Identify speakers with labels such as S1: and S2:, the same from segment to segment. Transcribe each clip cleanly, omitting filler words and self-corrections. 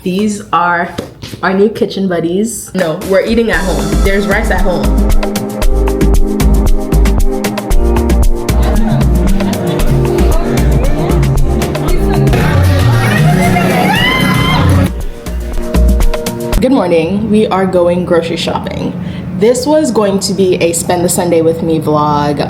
S1: These are our new kitchen buddies. No, we're eating at home. There's rice at home. Good morning. We are going grocery shopping. This was going to be a spend the Sunday with me vlog.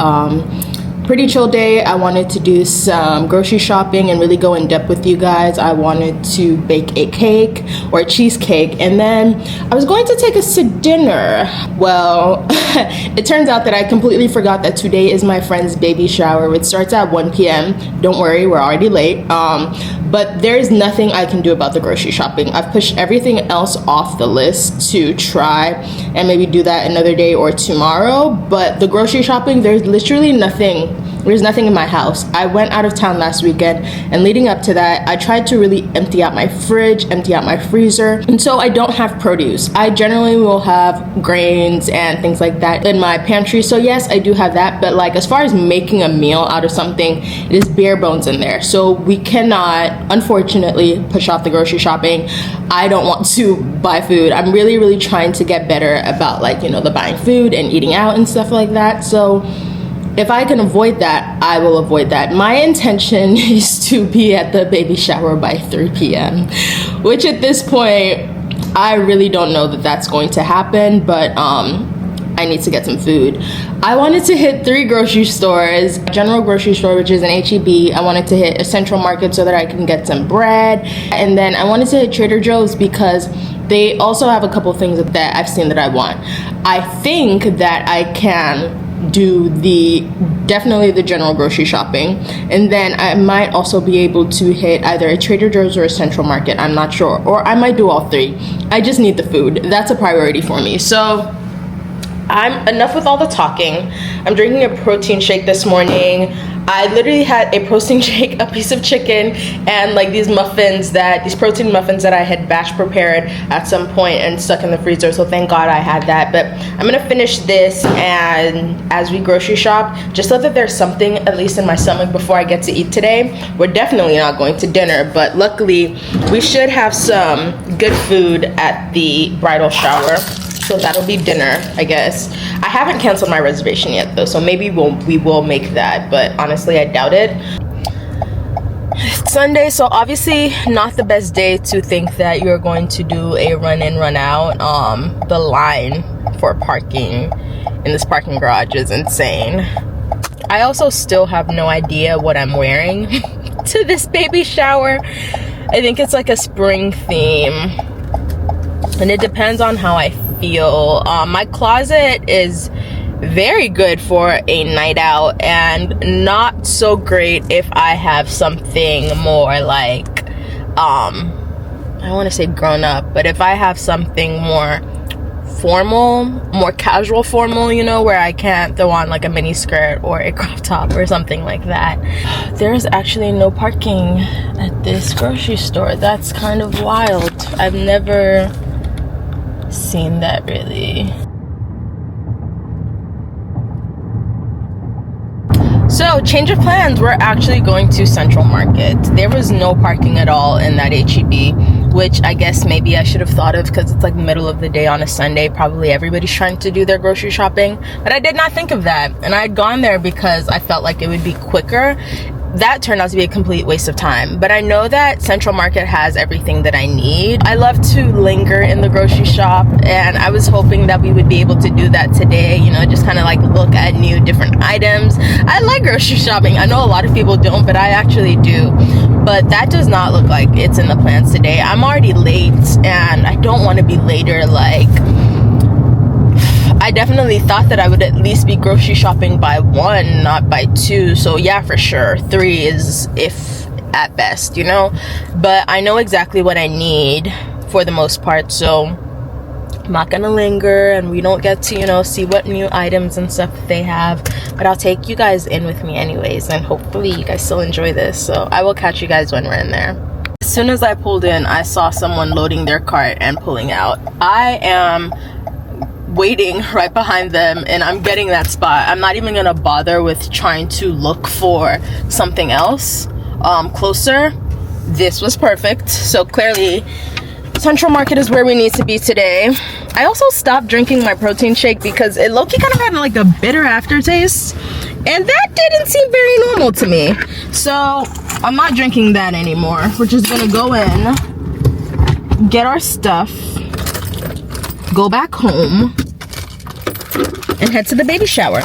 S1: Pretty chill day. I wanted to do some grocery shopping and really go in depth with you guys. I wanted to bake a cake or a cheesecake, and then I was going to take us to dinner. Well, it turns out that I completely forgot that today is my friend's baby shower, which starts at 1 p.m. Don't worry, we're already late. But there's nothing I can do about the grocery shopping. I've pushed everything else off the list to try and maybe do that another day or tomorrow. But the grocery shopping, there's literally nothing. There's nothing in my house. I went out of town last weekend, and leading up to that, I tried to really empty out my fridge, empty out my freezer, and so I don't have produce. I generally will have grains and things like that in my pantry, so yes, I do have that, but like as far as making a meal out of something, it is bare bones in there. So we cannot, unfortunately, push off the grocery shopping. I don't want to buy food. I'm really trying to get better about the buying food and eating out and stuff like that. So if I can avoid that, I will avoid that. My intention is to be at the baby shower by 3 p.m., which at this point, I really don't know that that's going to happen, but I need to get some food. I wanted to hit 3 grocery stores. General grocery store, which is an H-E-B. I wanted to hit a Central Market so that I can get some bread. And then I wanted to hit Trader Joe's because they also have a couple things that I've seen that I want. I think that I can do definitely the general grocery shopping, and then I might also be able to hit either a Trader Joe's or a Central Market. I'm not sure, or I might do all 3. I just need the food. That's a priority for me. So I'm enough with all the talking. I'm drinking a protein shake this morning. I literally had a protein shake, a piece of chicken, and these protein muffins that I had batch prepared at some point and stuck in the freezer. So thank God I had that. But I'm gonna finish this, and as we grocery shop, just so that there's something at least in my stomach before I get to eat today. We're definitely not going to dinner, but luckily we should have some good food at the bridal shower. So that'll be dinner, I guess. I haven't canceled my reservation yet though, so maybe we will make that, but honestly I doubt it. It's Sunday, so obviously not the best day to think that you're going to do a run in, run out. The line for parking in this parking garage is insane. I also still have no idea what I'm wearing to this baby shower. I think it's like a spring theme, and it depends on how I feel. My closet is very good for a night out and not so great if I have something more I want to say grown up, but if I have something more formal, more casual formal, where I can't throw on a mini skirt or a crop top or something like that. There's actually no parking at this grocery store. That's kind of wild. I've never seen that really. So change of plans, we're actually going to Central Market. There was no parking at all in that H-E-B, which I guess maybe I should have thought of because it's middle of the day on a Sunday. Probably everybody's trying to do their grocery shopping, but I did not think of that, and I had gone there because I felt like it would be quicker. That turned out to be a complete waste of time, but I know that Central Market has everything that I need. I love to linger in the grocery shop, and I was hoping that we would be able to do that today, just kind of look at new different items. I like grocery shopping. I know a lot of people don't, but I actually do. But that does not look like it's in the plans today. I'm already late, and I don't want to be later. I definitely thought that I would at least be grocery shopping by 1, not by 2. So yeah, for sure, 3 is if at best, But I know exactly what I need for the most part, so I'm not gonna linger, and we don't get to, see what new items and stuff they have. But I'll take you guys in with me anyways, and hopefully you guys still enjoy this. So I will catch you guys when we're in there. As soon as I pulled in, I saw someone loading their cart and pulling out. I am waiting right behind them, and I'm getting that spot. I'm not even gonna bother with trying to look for something else closer. This was perfect. So clearly Central Market is where we need to be today. I also stopped drinking my protein shake because it low-key kind of had like a bitter aftertaste, and that didn't seem very normal to me. So I'm not drinking that anymore. We're just gonna go in, get our stuff, go back home, and head to the baby shower.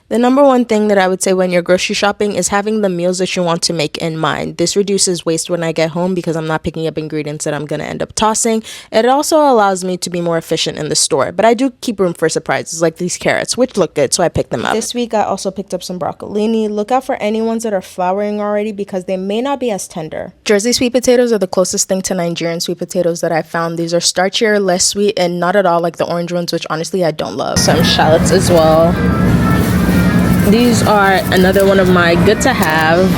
S1: The number one thing that I would say when you're grocery shopping is having the meals that you want to make in mind. This reduces waste when I get home because I'm not picking up ingredients that I'm going to end up tossing. It also allows me to be more efficient in the store, but I do keep room for surprises like these carrots, which look good, so I picked them up. This week I also picked up some broccolini. Look out for any ones that are flowering already because they may not be as tender. Jersey sweet potatoes are the closest thing to Nigerian sweet potatoes that I found. These are starchier, less sweet, and not at all like the orange ones, which honestly I don't love. Some shallots as well. These are another one of my good to have.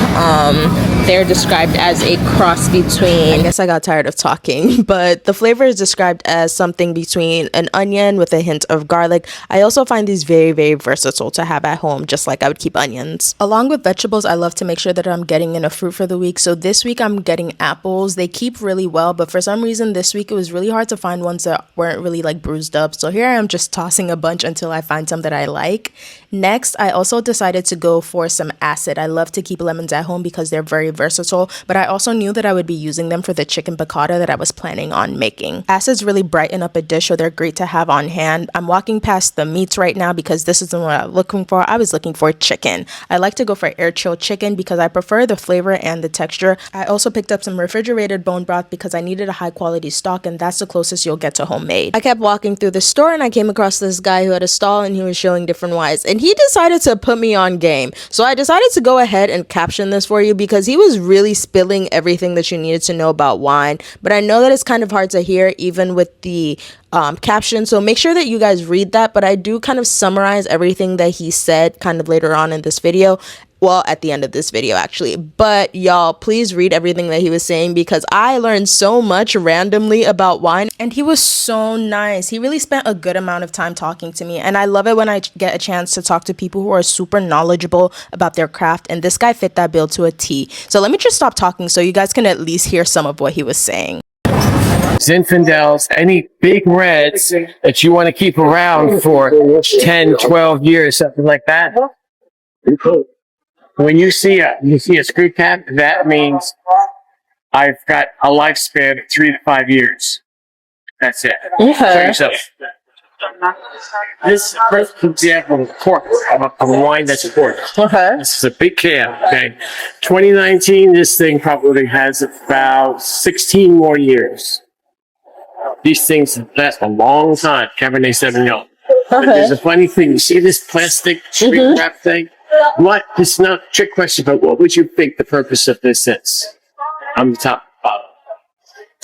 S1: They're described as a cross between, I guess I got tired of talking, but the flavor is described as something between an onion with a hint of garlic. I also find these very, very versatile to have at home, just like I would keep onions. Along with vegetables, I love to make sure that I'm getting in a fruit for the week. So this week I'm getting apples. They keep really well, but for some reason this week it was really hard to find ones that weren't really like bruised up. So here I am just tossing a bunch until I find some that I like. Next, I also decided to go for some acid. I love to keep lemons at home because they're very versatile, but I also knew that I would be using them for the chicken piccata that I was planning on making. Acids really brighten up a dish, so they're great to have on hand. I'm walking past the meats right now because this isn't what I'm looking for. I was looking for chicken. I like to go for air chilled chicken because I prefer the flavor and the texture. I also picked up some refrigerated bone broth because I needed a high quality stock, and that's the closest you'll get to homemade. I kept walking through the store and I came across this guy who had a stall and he was showing different wines, and he decided to put me on game. So I decided to go ahead and caption this for you because he was really spilling everything that you needed to know about wine. But I know that it's kind of hard to hear even with the caption, so make sure that you guys read that. But I do kind of summarize everything that he said kind of later on in this video. Well, at the end of this video actually, but y'all please read everything that he was saying because I learned so much randomly about wine, and he was so nice. He really spent a good amount of time talking to me, and I love it when I get a chance to talk to people who are super knowledgeable about their craft, and this guy fit that bill to a T. So let me just stop talking so you guys can at least hear some of what he was saying.
S2: Zinfandels, any big reds that you want to keep around for 10, 12 years, something like that. When you see a screw cap, that means I've got a lifespan of 3 to 5 years. That's it. Show yourself. This is first example of cork, of a wine that's cork. This is a big can. Okay, 2019. This thing probably has about 16 more years. These things last a long time. Cabernet Sauvignon. But there's a funny thing. You see this plastic shrink wrap thing? What? This is not a trick question, but what would you think the purpose of this is? On the top.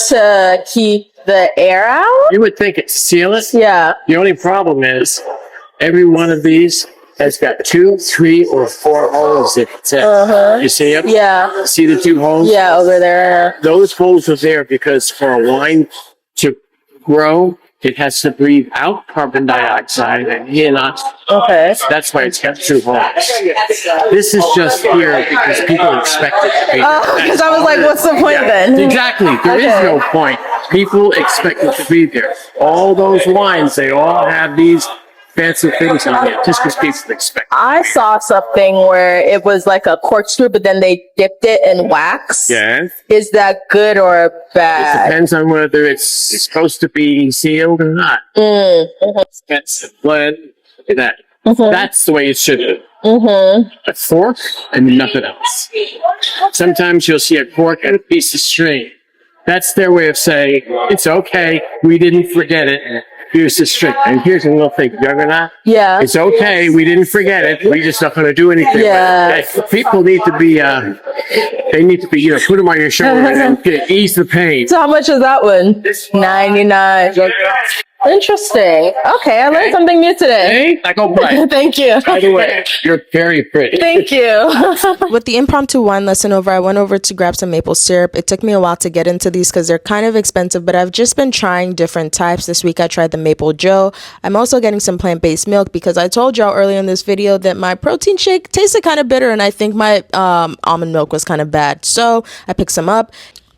S1: To keep the air out?
S2: You would think it's seal it.
S1: Yeah.
S2: The only problem is every one of these has got 2, 3, or 4 holes in it. You see them?
S1: Yeah.
S2: See the 2 holes?
S1: Yeah, over there.
S2: Those holes are there because for a wine to grow, it has to breathe out carbon dioxide and in us.
S1: Okay.
S2: That's why it's got 2 holes. This is just here because people expect it to be.
S1: Oh, because I was like, what's the point then?
S2: Exactly. There is no point. People expect it to be there. All those wines, they all have these fancy things on it just because people expect it.
S1: I saw something where it was like a corkscrew, but then they dipped it in wax.
S2: Yeah.
S1: Is that good or bad?
S2: It depends on whether it's supposed to be sealed or not. That's blend. Look at that. That's the way it should be. A fork and nothing else. Sometimes you'll see a cork and a piece of string. That's their way of saying, it's okay, we didn't forget it. Here's the string. And here's a little thing, Juggernaut.
S1: Yeah.
S2: It's okay, we didn't forget it. We just not going to do anything.
S1: Yeah.
S2: People need to be, they need to be, put them on your shoulder and ease the pain.
S1: So how much is that one? 99. Interesting. Okay, I learned something new today.
S2: Hey, I go play.
S1: Thank you.
S2: By the way, you're very pretty.
S1: Thank you. With the impromptu wine lesson over, I went over to grab some maple syrup. It took me a while to get into these because they're kind of expensive, but I've just been trying different types. This week I tried the Maple Joe. I'm also getting some plant-based milk because I told y'all earlier in this video that my protein shake tasted kind of bitter and I think my almond milk was kind of bad. So I picked some up.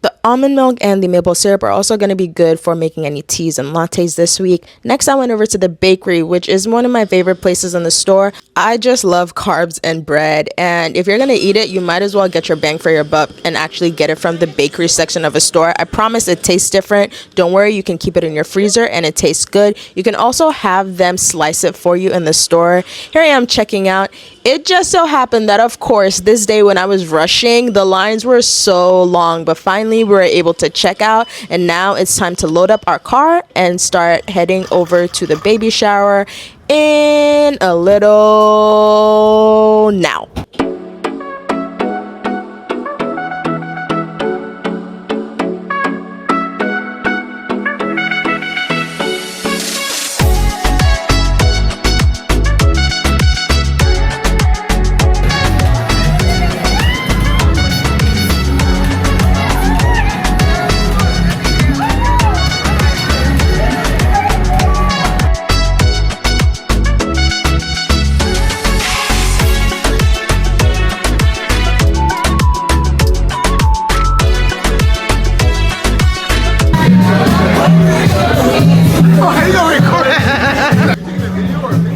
S3: The almond milk and the maple syrup are also going to be good for making any teas and lattes this week. Next, I went over to the bakery, which is one of my favorite places in the store. I just love carbs and bread, and if you're going to eat it, you might as well get your bang for your buck and actually get it from the bakery section of a store. I promise it tastes different. Don't worry, you can keep it in your freezer and it tastes good. You can also have them slice it for you in the store. Here I am checking out. It just so happened that, of course, this day when I was rushing, the lines were so long, but finally we were able to check out, and now it's time to load up our car and start heading over to the baby shower in a little now.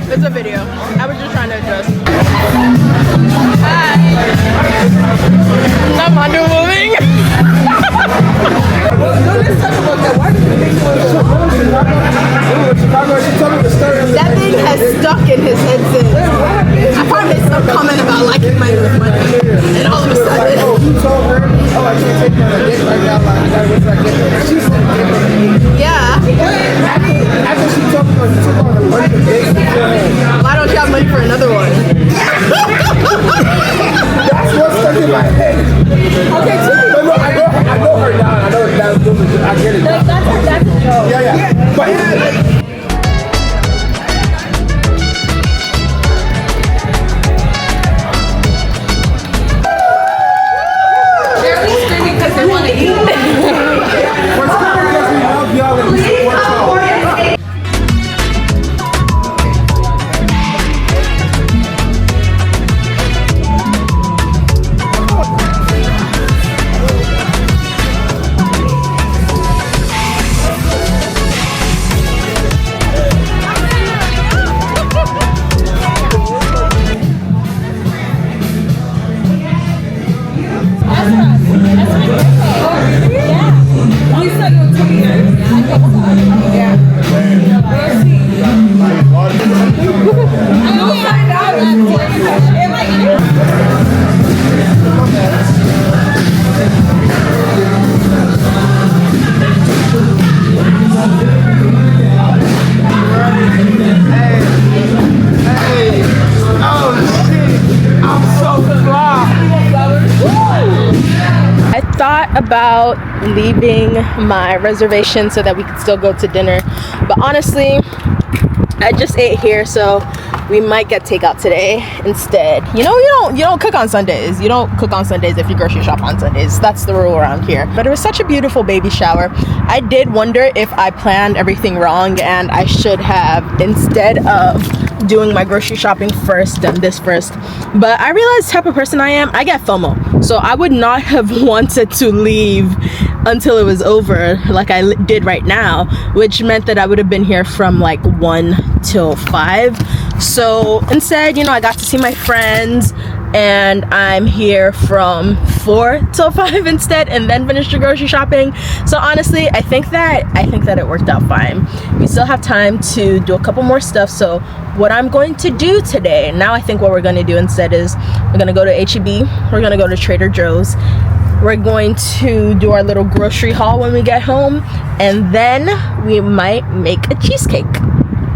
S1: It's a video. I was just trying to adjust. Hi. I'm under moving. That thing has stuck in his head since. I probably made some comment about liking my money. And all of a sudden.
S4: You told her, oh, I can't take my dick right now. Like, I gotta wait till I get there. She said,
S1: Yeah.
S4: after she told me, you took on a bunch of dicks beforehand.
S1: Why don't you have money for another one?
S4: That's what's stuck in my head. Okay, but no, I know her now. I know that's I get it. That's a joke. Yeah. But
S1: They want to eat.
S4: we're screaming because we love y'all and we support y'all.
S1: I thought about leaving my reservation so that we could still go to dinner, but honestly, I just ate here, so we might get takeout today instead. You know, you don't cook on Sundays. You don't cook on Sundays if you grocery shop on Sundays. That's the rule around here. But it was such a beautiful baby shower. I did wonder if I planned everything wrong and I should have, instead of doing my grocery shopping first, done this first. But I realized the type of person I am, I get FOMO. So I would not have wanted to leave until it was over like I did right now, which meant that I would have been here from like 1 till 5. So instead, you know, I got to see my friends and I'm here from 4 till 5 instead, and then finish the grocery shopping. So honestly, I think that it worked out fine. We still have time to do a couple more stuff. So what I'm going to do today, now I think what we're going to do instead is we're going to go to H-E-B, we're going to go to Trader Joe's, we're going to do our little grocery haul when we get home, and then we might make a cheesecake.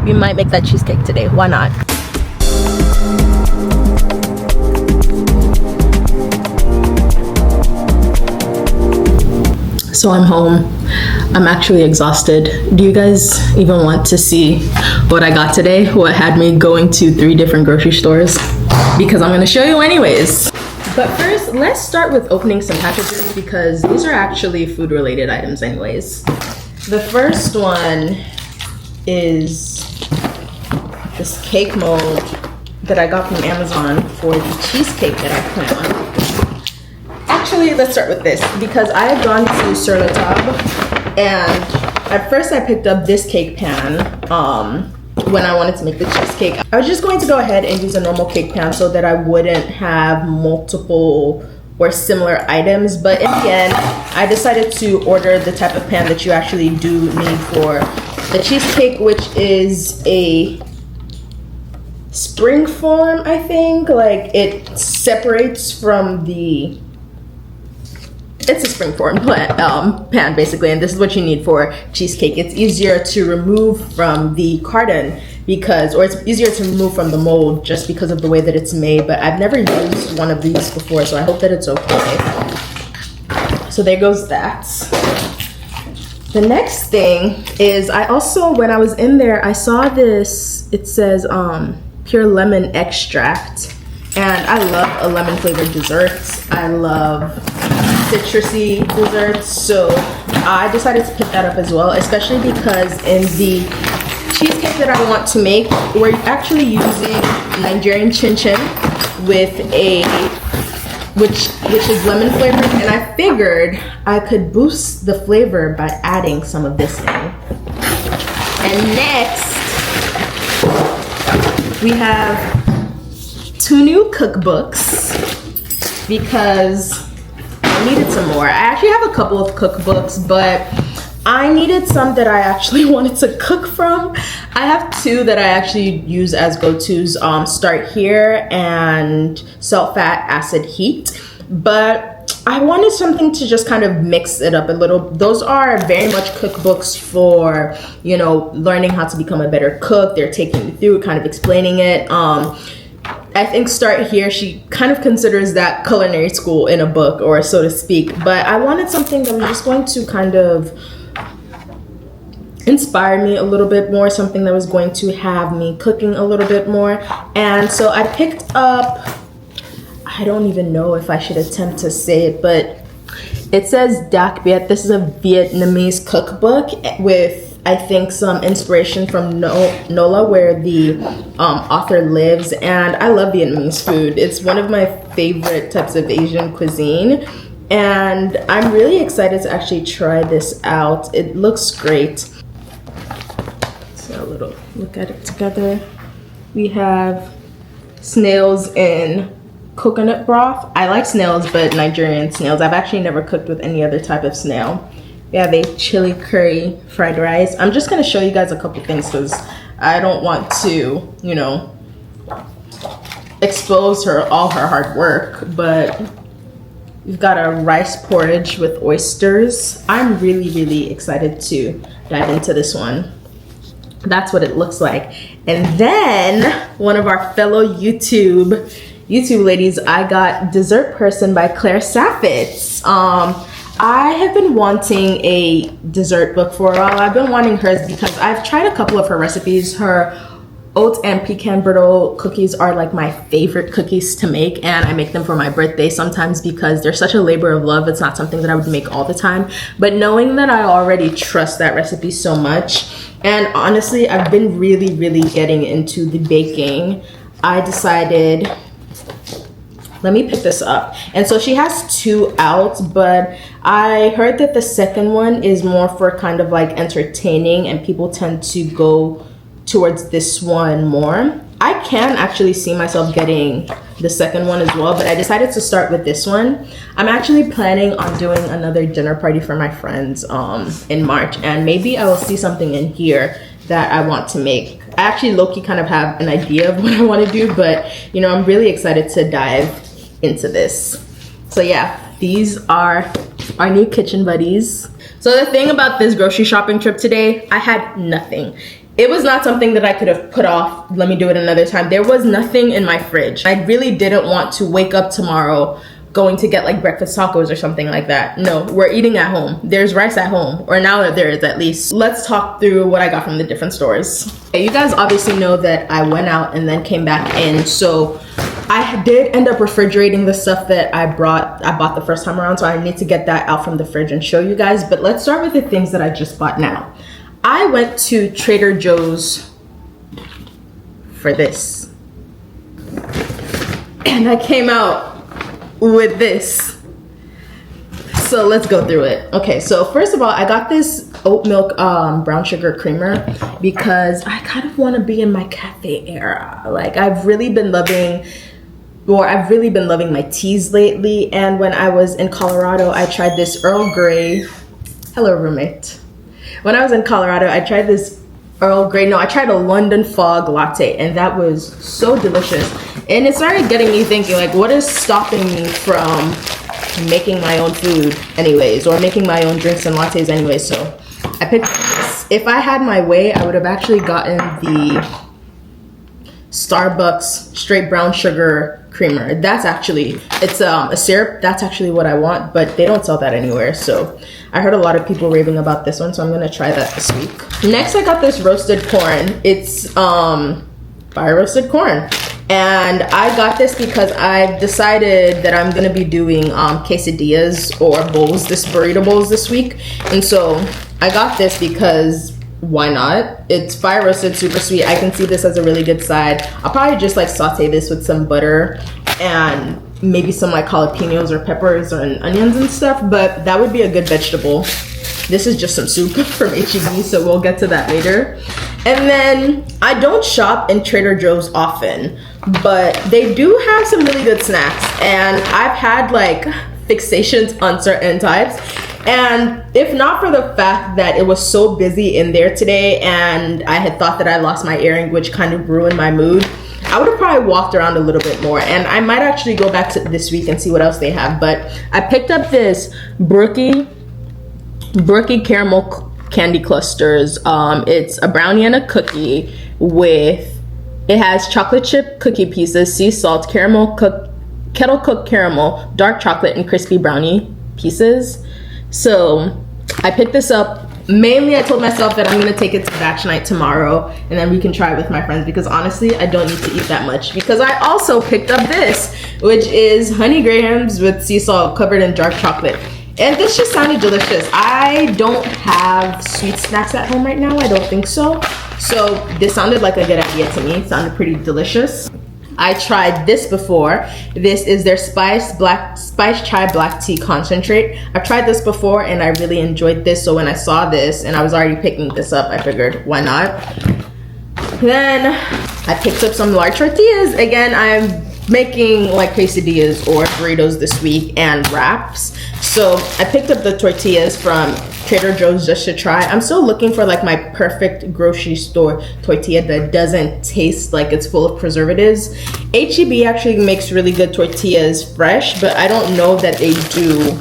S1: We might make that cheesecake today. Why not? So I'm home. I'm actually exhausted. Do you guys even want to see what I got today? What had me going to 3 different grocery stores? Because I'm gonna show you anyways. But first, let's start with opening some packages because these are actually food related items anyways. The first one is this cake mold that I got from Amazon for the cheesecake that I plan on. Actually, actually, let's start with this because I had gone to Sur La Table, and at first I picked up this cake pan when I wanted to make the cheesecake. I was just going to go ahead and use a normal cake pan so that I wouldn't have multiple or similar items, but in the end I decided to order the type of pan that you actually do need for the cheesecake, which is a spring form, I think. Like, it separates from the, it's a spring form pan basically, and this is what you need for cheesecake. It's easier to remove from the carton because, or it's easier to remove from the mold just because of the way that it's made, but I've never used one of these before, so I hope that it's okay. So there goes that. The next thing is, I also, when I was in there, I saw this, it says pure lemon extract, and I love a lemon flavored dessert. I love citrusy desserts, so I decided to pick that up as well, especially because in the cheesecake that I want to make, we're actually using Nigerian chin chin with a which is lemon flavored, and I figured I could boost the flavor by adding some of this in. And next we have 2 new cookbooks because I needed some more. I actually have a couple of cookbooks, but I needed some that I actually wanted to cook from. I have 2 that I actually use as go-tos, Start Here and Salt, Fat, Acid, Heat. But I wanted something to just kind of mix it up a little. Those are very much cookbooks for, you know, learning how to become a better cook. They're taking you through, kind of explaining it. I think Start Here, she kind of considers that culinary school in a book, or so to speak. But I wanted something that was just going to kind of inspire me a little bit more, something that was going to have me cooking a little bit more. And so I picked up, I don't even know if I should attempt to say it, but it says Dak Viet. This is a Vietnamese cookbook with, I think, some inspiration from Nola, where the author lives. And I love Vietnamese food. It's one of my favorite types of Asian cuisine, and I'm really excited to actually try this out. It looks great. So a little look at it together. We have snails in coconut broth. I like snails, but Nigerian snails. I've actually never cooked with any other type of snail. We have a chili curry fried rice. I'm just gonna show you guys a couple things because I don't want to, you know, expose all her hard work, but we've got a rice porridge with oysters. I'm really, really excited to dive into this one. That's what it looks like. And then one of our fellow YouTube ladies, I got Dessert Person by Claire Saffitz. I have been wanting a dessert book for a while. I've been wanting hers because I've tried a couple of her recipes. Her oat and pecan brittle cookies are like my favorite cookies to make, and I make them for my birthday sometimes because they're such a labor of love. It's not something that I would make all the time, but knowing that I already trust that recipe so much, and honestly I've been really, really getting into the baking, I decided, let me pick this up. And so she has 2 out, but I heard that the second one is more for kind of like entertaining, and people tend to go towards this one more. I can actually see myself getting the second one as well, but I decided to start with this one. I'm actually planning on doing another dinner party for my friends in March, and maybe I will see something in here that I want to make. I actually low-key kind of have an idea of what I want to do, but you know, I'm really excited to dive into this. So yeah, these are our new kitchen buddies. So the thing about this grocery shopping trip today, I had nothing. It was not something that I could have put off, let me do it another time. There was nothing in my fridge. I really didn't want to wake up tomorrow going to get like breakfast tacos or something like that. No, we're eating at home. There's rice at home, or now there is at least. Let's talk through what I got from the different stores. Okay, you guys obviously know that I went out and then came back in, so I did end up refrigerating the stuff that I bought the first time around, so I need to get that out from the fridge and show you guys. But let's start with the things that I just bought now. I went to Trader Joe's for this, and I came out with this. So let's go through it. Okay, so first of all, I got this oat milk brown sugar creamer because I kind of want to be in my cafe era. Like I've really been loving my teas lately. And when I was in Colorado, I tried this Earl Grey. Hello, roommate. When I was in Colorado, I tried this I tried a London Fog latte, and that was so delicious. And it started getting me thinking, like, what is stopping me from making my own food anyways, or making my own drinks and lattes anyways? So I picked this. If I had my way, I would have actually gotten the Starbucks straight brown sugar creamer. That's actually, it's a syrup. That's actually what I want, but they don't sell that anywhere. So I heard a lot of people raving about this one, so I'm gonna try that this week. Next, I got this roasted corn. It's fire roasted corn. And I got this because I've decided that I'm gonna be doing quesadillas or burrito bowls this week. And so I got this because why not? It's fire roasted, super sweet. I can see this as a really good side. I'll probably just like saute this with some butter and maybe some like jalapenos or peppers and onions and stuff, but that would be a good vegetable. This is just some soup from H-E-B, so we'll get to that later. And then I don't shop in Trader Joe's often, but they do have some really good snacks, and I've had like fixations on certain types. And if not for the fact that it was so busy in there today and I had thought that I lost my earring, which kind of ruined my mood, I would have probably walked around a little bit more, and I might actually go back to this week and see what else they have. But I picked up this Brookie caramel candy clusters. It's a brownie and a cookie it has chocolate chip cookie pieces, sea salt, kettle cooked caramel, dark chocolate, and crispy brownie pieces. So I picked this up. Mainly, I told myself that I'm gonna take it to batch night tomorrow, and then we can try it with my friends, because honestly, I don't need to eat that much. Because I also picked up this, which is honey grahams with sea salt covered in dark chocolate. And this just sounded delicious. I don't have sweet snacks at home right now. I don't think so. So this sounded like a good idea to me. It sounded pretty delicious. I tried this before. This is their spice chai black tea concentrate. I've tried this before and I really enjoyed this. So when I saw this and I was already picking this up, I figured, why not? Then I picked up some large tortillas. Again, I'm making like quesadillas or burritos this week and wraps. So I picked up the tortillas from Trader Joe's just to try. I'm still looking for like my perfect grocery store tortilla that doesn't taste like it's full of preservatives. H-E-B actually makes really good tortillas fresh, but I don't know that they do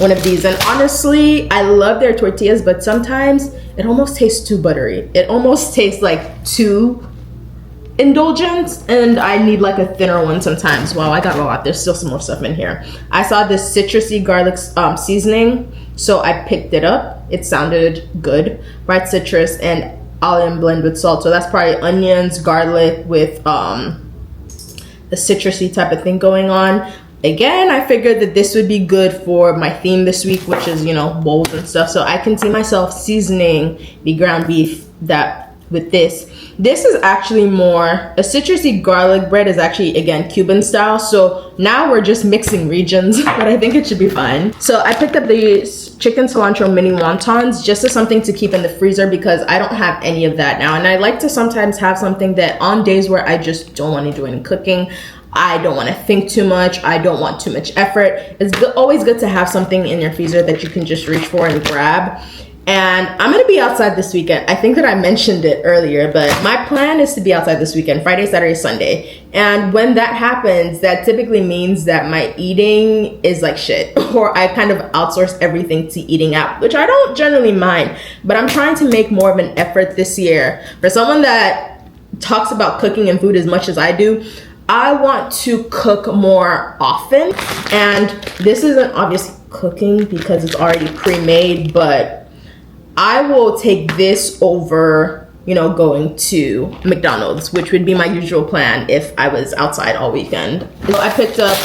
S1: one of these. And honestly, I love their tortillas, but sometimes it almost tastes too buttery. It almost tastes like too indulgent, and I need like a thinner one sometimes. Wow, I got a lot. There's still some more stuff in here. I saw this citrusy garlic seasoning, so I picked it up. It sounded good. Bright citrus and allium blend with salt. So that's probably onions, garlic with the citrusy type of thing going on. Again, I figured that this would be good for my theme this week, which is, you know, bowls and stuff. So I can see myself seasoning the ground beef with this. This is actually more, a citrusy garlic bread is actually, again, Cuban style. So now we're just mixing regions, but I think it should be fine. So I picked up these chicken cilantro mini wontons just as something to keep in the freezer, because I don't have any of that now. And I like to sometimes have something that on days where I just don't want to do any cooking, I don't want to think too much, I don't want too much effort. It's always good to have something in your freezer that you can just reach for and grab. And I'm gonna be outside this weekend. I think that I mentioned it earlier, but my plan is to be outside this weekend, Friday, Saturday, Sunday. And when that happens, that typically means that my eating is like shit, or I kind of outsource everything to eating out, which I don't generally mind, but I'm trying to make more of an effort this year. For someone that talks about cooking and food as much as I do, I want to cook more often. And this isn't obviously cooking because it's already pre-made, but I will take this over, you know, going to McDonald's, which would be my usual plan if I was outside all weekend. So I picked up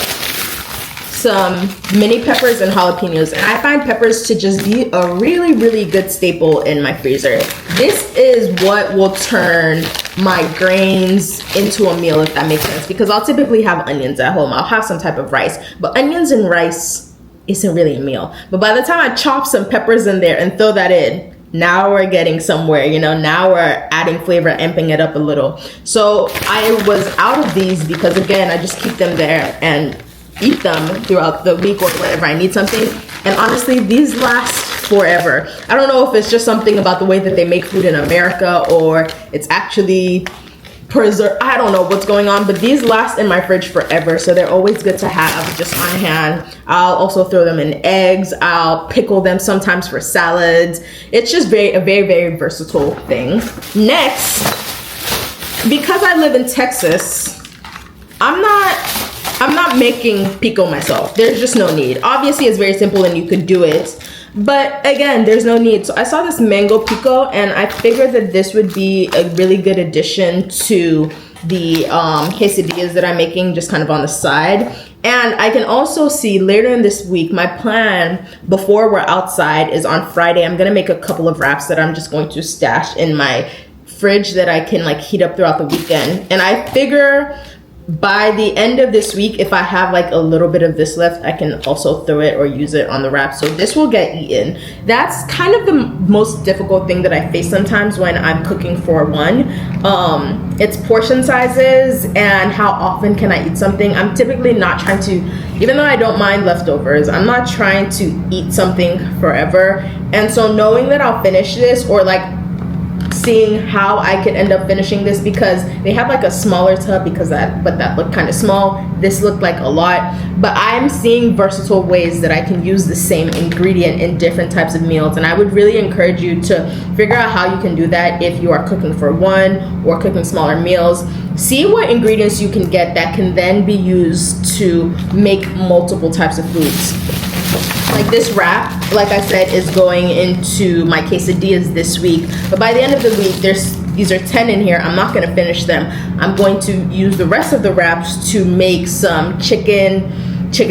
S1: some mini peppers and jalapenos, and I find peppers to just be a really, really good staple in my freezer. This is what will turn my grains into a meal, if that makes sense, because I'll typically have onions at home. I'll have some type of rice, but onions and rice isn't really a meal. But by the time I chop some peppers in there and throw that in, now we're getting somewhere, you know, now we're adding flavor, amping it up a little. So I was out of these because, again, I just keep them there and eat them throughout the week or whenever I need something. And honestly, these last forever. I don't know if it's just something about the way that they make food in America, or it's actually preserve. I don't know what's going on, but these last in my fridge forever, so they're always good to have just on hand. I'll also throw them in eggs. I'll pickle them sometimes for salads. It's just a very versatile thing. Next, because I live in Texas, I'm not making pico myself. There's just no need. Obviously, it's very simple and you could do it, but again, there's no need. So I saw this mango pico and I figured that this would be a really good addition to the quesadillas that I'm making just kind of on the side. And I can also see later in this week, my plan before we're outside is on Friday, I'm gonna make a couple of wraps that I'm just going to stash in my fridge that I can like heat up throughout the weekend. And I figure by the end of this week, if I have like a little bit of this left, I can also throw it or use it on the wrap. So this will get eaten. That's kind of the most difficult thing that I face sometimes when I'm cooking for one. It's portion sizes and how often can I eat something. I'm typically not trying to, even though I don't mind leftovers, I'm not trying to eat something forever. And so knowing that I'll finish this, or like seeing how I could end up finishing this, because they have like a smaller tub, but that looked kind of small. This looked like a lot, but I'm seeing versatile ways that I can use the same ingredient in different types of meals. And I would really encourage you to figure out how you can do that if you are cooking for one or cooking smaller meals. See what ingredients you can get that can then be used to make multiple types of foods. Like this wrap, like I said, is going into my quesadillas this week. But by the end of the week, these are 10 in here. I'm not gonna finish them. I'm going to use the rest of the wraps to make some chicken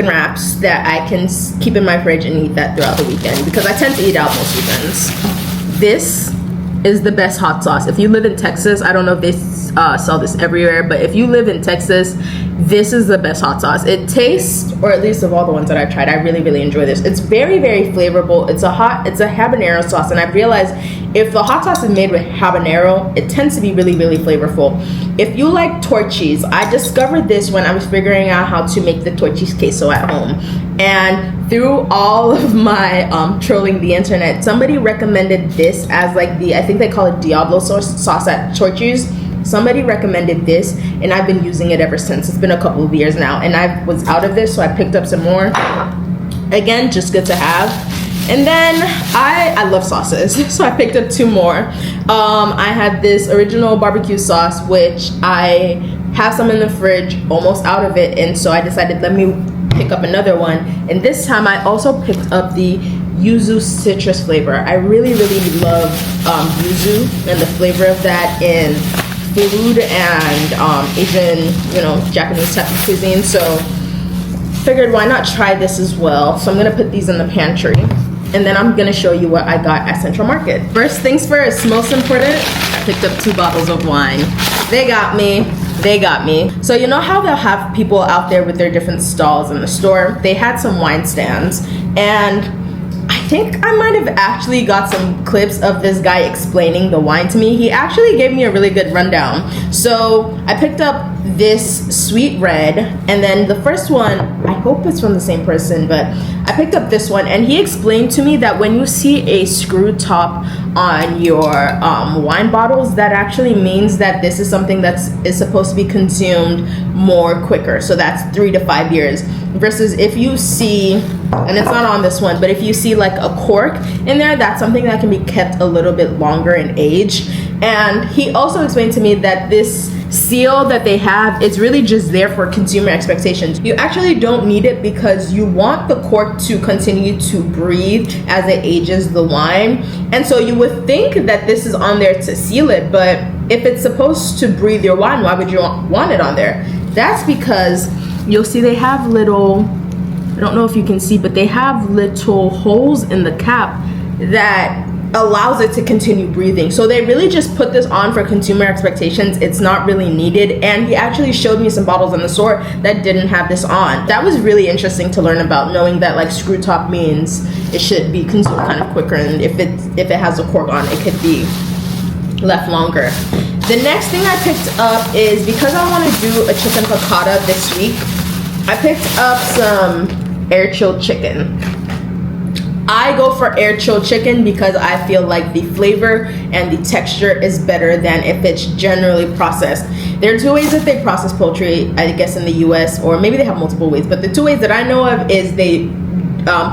S1: wraps that I can keep in my fridge and eat that throughout the weekend, because I tend to eat out most weekends. This is the best hot sauce. If you live in Texas, I don't know if they sell this everywhere, but if you live in Texas, this is the best hot sauce. It tastes, or at least of all the ones that I've tried, I really enjoy this. It's very flavorful. It's a habanero sauce, and I've realized if the hot sauce is made with habanero, it tends to be really flavorful. If you like tortillas, I discovered this when I was figuring out how to make the tortillas queso at home. And through all of my trolling the internet, somebody recommended this as like I think they call it Diablo sauce at tortillas. Somebody recommended this, and I've been using it ever since. It's been a couple of years now, and I was out of this, so I picked up some more. Again, just good to have. And then I love sauces, so I picked up 2 more. I had this original barbecue sauce, which I have some in the fridge, almost out of it, and so I decided let me pick up another one. And this time I also picked up the yuzu citrus flavor. I really love yuzu and the flavor of that in food and Asian, Japanese type of cuisine. So figured why not try this as well. So I'm gonna put these in the pantry, and then I'm gonna show you what I got at Central Market. First things first, most important, I picked up 2 bottles of wine. They got me. So you know how they'll have people out there with their different stalls in the store? They had some wine stands, and I think I might have actually got some clips of this guy explaining the wine to me. He actually gave me a really good rundown. So I picked up this sweet red, and then the first one, I hope it's from the same person, but I picked up this one, and he explained to me that when you see a screw top on your wine bottles, that actually means that this is something that is supposed to be consumed more quicker. So that's 3 to 5 years. Versus if you see, and it's not on this one, but if you see like a cork in there, that's something that can be kept a little bit longer in age. And he also explained to me that this seal that they have is really just there for consumer expectations. You actually don't need it because you want the cork to continue to breathe as it ages the wine. And so you would think that this is on there to seal it, but if it's supposed to breathe your wine, why would you want it on there? That's because you'll see they have little, I don't know if you can see, but they have little holes in the cap that allows it to continue breathing. So they really just put this on for consumer expectations. It's not really needed. And he actually showed me some bottles in the store that didn't have this on. That was really interesting to learn about, knowing that like screw top means it should be consumed kind of quicker, and if it has a cork on, it could be left longer. The next thing I picked up is, because I want to do a chicken piccata this week, I picked up some air chilled chicken. I go for air chilled chicken because I feel like the flavor and the texture is better than if it's generally processed. There are two ways that they process poultry, I guess, in the US, or maybe they have multiple ways, but the two ways that I know of is they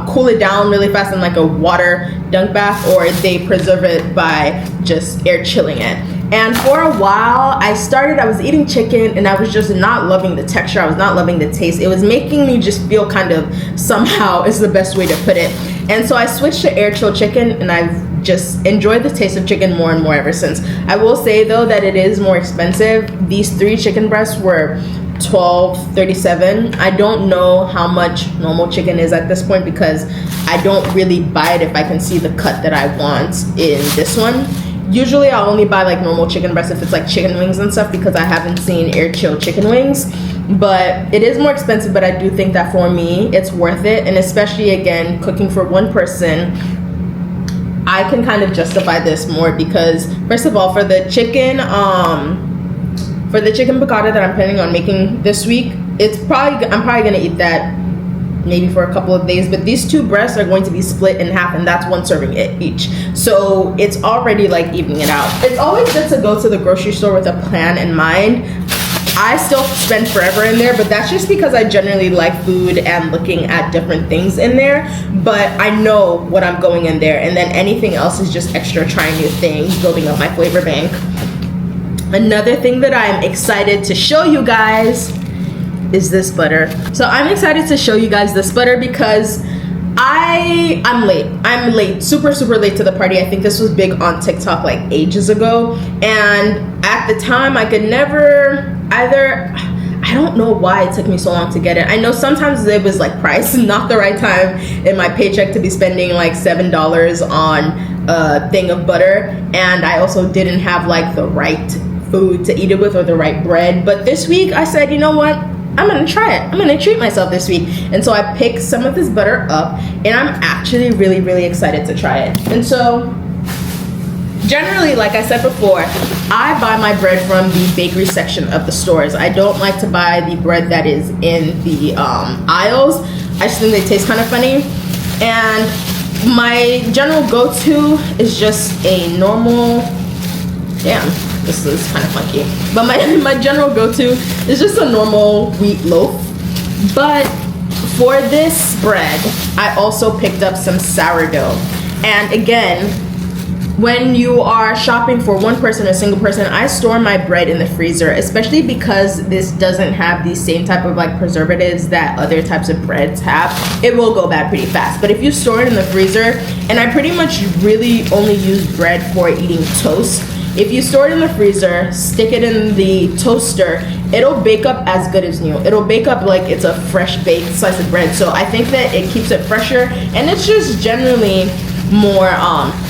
S1: cool it down really fast in like a water dunk bath, or they preserve it by just air chilling it. And for a while, I was eating chicken and I was just not loving the texture. I was not loving the taste. It was making me just feel kind of somehow, is the best way to put it. And so I switched to air chilled chicken, and I've just enjoyed the taste of chicken more and more ever since. I will say though that it is more expensive. These 3 chicken breasts were $12.37. I don't know how much normal chicken is at this point, because I don't really buy it if I can see the cut that I want in this one. Usually I'll only buy like normal chicken breast if it's like chicken wings and stuff, because I haven't seen air chilled chicken wings. But it is more expensive, but I do think that for me it's worth it. And especially, again, cooking for one person, I can kind of justify this more, because first of all, for the chicken piccata that I'm planning on making this week, I'm probably gonna eat that maybe for a couple of days, but these 2 breasts are going to be split in half, and that's 1 serving each. So it's already like evening it out. It's always good to go to the grocery store with a plan in mind. I still spend forever in there, but that's just because I generally like food and looking at different things in there. But I know what I'm going in there, and then anything else is just extra, trying new things, building up my flavor bank. Another thing that I'm excited to show you guys is this butter. So I'm excited to show you guys this butter because I'm late. I'm late, super late to the party. I think this was big on TikTok like ages ago, and at the time I could never I don't know why it took me so long to get it. I know sometimes it was like price, not the right time in my paycheck to be spending like $7 on a thing of butter, and I also didn't have like the right food to eat it with or the right bread. But this week I said, you know what, I'm gonna try it. I'm gonna treat myself this week. And so I picked some of this butter up, and I'm actually really excited to try it. And so generally, like I said before, I buy my bread from the bakery section of the stores. I don't like to buy the bread that is in the aisles. I just think they taste kind of funny. And my general go-to is just a normal, this is kind of funky, but my general go-to is just a normal wheat loaf. But for this bread, I also picked up some sourdough. And again, when you are shopping for one person or a single person, I store my bread in the freezer, especially because this doesn't have the same type of like preservatives that other types of breads have. It will go bad pretty fast. But if you store it in the freezer, and I pretty much really only use bread for eating toast, if you store it in the freezer, stick it in the toaster, it'll bake up as good as new. It'll bake up like it's a fresh baked slice of bread. So I think that it keeps it fresher, and it's just generally more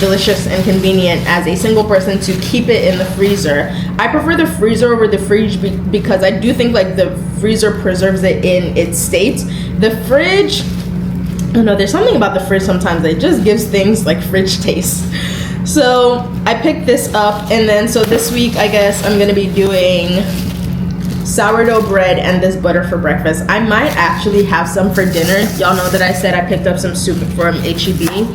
S1: delicious and convenient as a single person to keep it in the freezer. I prefer the freezer over the fridge because I do think like the freezer preserves it in its state. The fridge, I don't know, there's something about the fridge sometimes that just gives things like fridge taste. So I picked this up, and then so this week I guess I'm gonna be doing sourdough bread and this butter for breakfast. I might actually have some for dinner. Y'all know that I said I picked up some soup from HEB.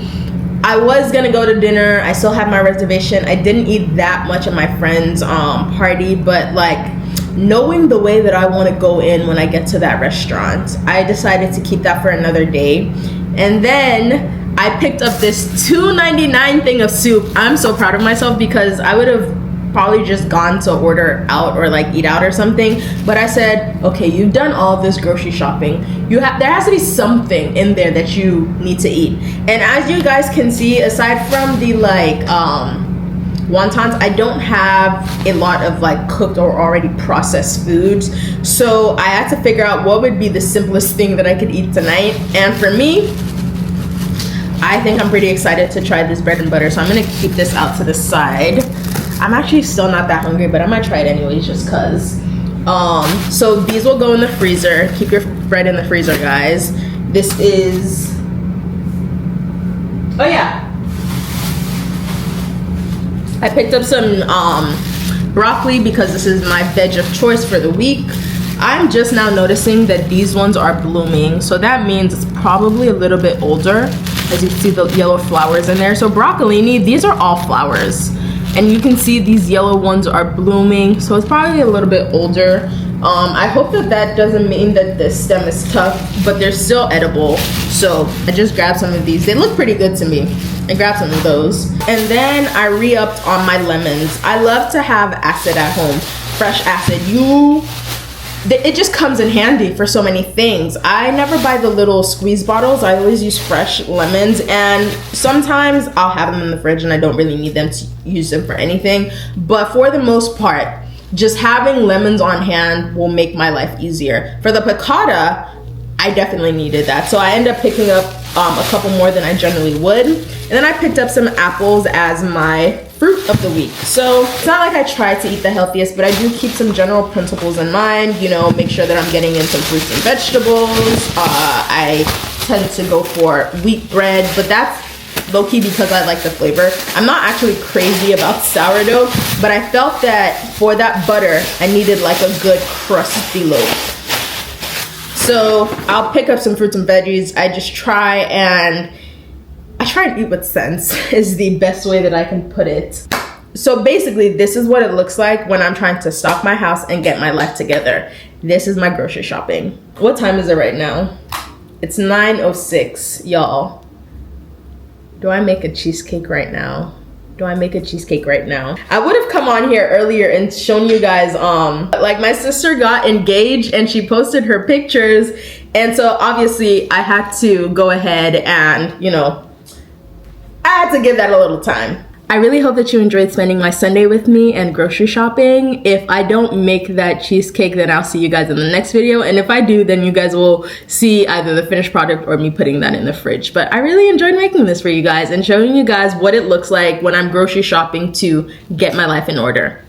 S1: I was gonna go to dinner. I still have my reservation. I didn't eat that much at my friend's party, but like knowing the way that I want to go in when I get to that restaurant, I decided to keep that for another day. And then I picked up this $2.99 thing of soup. I'm so proud of myself because I would have probably just gone to order out or like eat out or something, but I said, okay, you've done all this grocery shopping, there has to be something in there that you need to eat. And as you guys can see, aside from the like wontons, I don't have a lot of like cooked or already processed foods, so I had to figure out what would be the simplest thing that I could eat tonight. And for me, I think I'm pretty excited to try this bread and butter, so I'm gonna keep this out to the side. I'm actually still not that hungry, but I might try it anyways just cause. So these will go in the freezer. Keep your bread in the freezer, guys. This is, oh yeah, I picked up some broccoli because this is my veg of choice for the week. I'm just now noticing that these ones are blooming, so that means it's probably a little bit older. As you can see the yellow flowers in there. So broccolini, these are all flowers. And you can see these yellow ones are blooming, so it's probably a little bit older. I hope that that doesn't mean that the stem is tough, but they're still edible. So I just grabbed some of these. They look pretty good to me. I grabbed some of those. And then I re-upped on my lemons. I love to have acid at home, fresh acid. It just comes in handy for so many things. I never buy the little squeeze bottles. I always use fresh lemons, and sometimes I'll have them in the fridge and I don't really need them to use them for anything. But for the most part, just having lemons on hand will make my life easier. For the piccata, I definitely needed that. So I ended up picking up a couple more than I generally would. And then I picked up some apples as my fruit of the week. So it's not like I try to eat the healthiest, but I do keep some general principles in mind, you know, make sure that I'm getting in some fruits and vegetables. I tend to go for wheat bread, but that's low-key because I like the flavor. I'm not actually crazy about sourdough, but I felt that for that butter, I needed like a good crusty loaf. So I'll pick up some fruits and veggies. I try and eat with sense is the best way that I can put it. So basically, this is what it looks like when I'm trying to stock my house and get my life together. This is my grocery shopping. What time is it right now? It's 9:06, y'all. Do I make a cheesecake right now? I would have come on here earlier and shown you guys, like my sister got engaged and she posted her pictures. And so obviously I had to go ahead and, you know, I had to give that a little time. I really hope that you enjoyed spending my Sunday with me and grocery shopping. If I don't make that cheesecake, then I'll see you guys in the next video. And if I do, then you guys will see either the finished product or me putting that in the fridge. But I really enjoyed making this for you guys and showing you guys what it looks like when I'm grocery shopping to get my life in order.